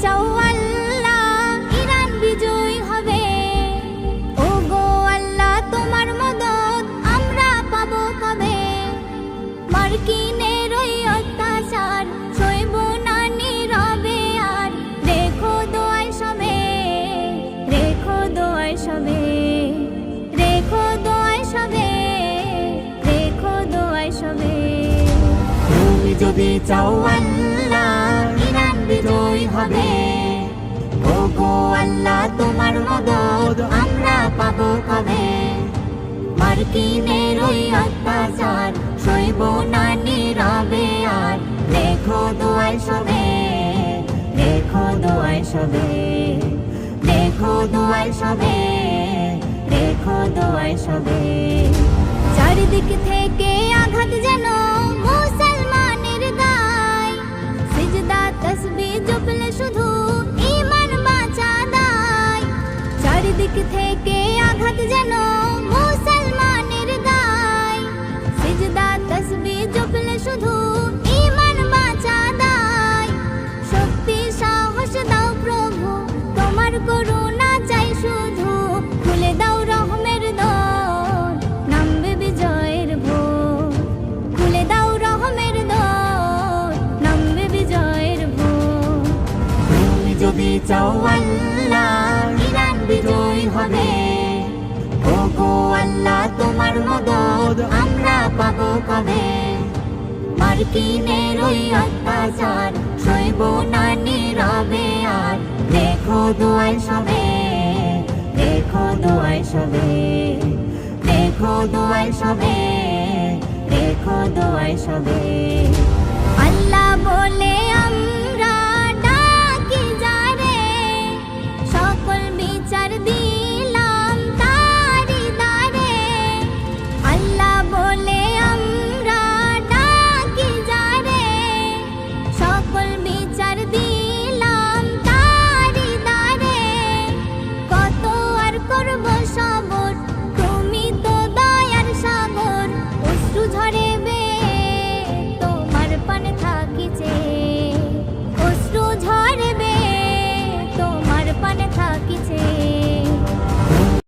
চাও আল্লাহ ইরান বিজয় হবে। ও গো আল্লাহ তোমার মদদ আমরা পাবো কবে? মার্কিনের ওই অত্যাচার সইব না নীরবে আর, রেখো দোয়ায় সবে, রেখো দোয়ায় সবে, রেখো দোয়ায় সবে, রেখো দোয়ায় সবে। তুমি যদি চাও আল্লাহ ইরান বিজয় হবে। ও গো আল্লাহ তোমার মদদ আমরা পাবো কবে? মার্কিনের ওই অত্যাচার সইব না নীরবে আর, রেখো দোয়ায় সবে, রেখো দোয়ায় সবে, রেখো দোয়ায় সবে, রেখো দোয়ায় সবে। চারিদিক থেকে আঘাত যেন মুসলমানের গায়, সিজদা তসবিহ জপলে শুধু ঈমান বাঁচা দায়। চারিদিক থেকে আঘাত যেন মুসলমানের গায়, সিজদা তসবিহ জপলে শুধু ঈমান বাঁচা দায়। শক্তি সাহস দাও প্রভু তোমার করুণা চাই শুধু, খুলে দাও রহমের দর নামবে বিজয়ের ভোর, খুলে দাও রহমের দর নামবে বিজয়ের ভোর। তুমি যদি চাও আল্লাহ ইরান বিজয় হবে। ও গো আল্লাহ তোমার মদদ আমরা পাবো কবে? মার্কিনের ওই অত্যাচার সইব না নীরবে আর, রেখো দোয়ায় সবে, রেখো দোয়ায় সবে, রেখো দোয়ায় সবে, রেখো দোয়ায় সবে। আল্লাহ বলে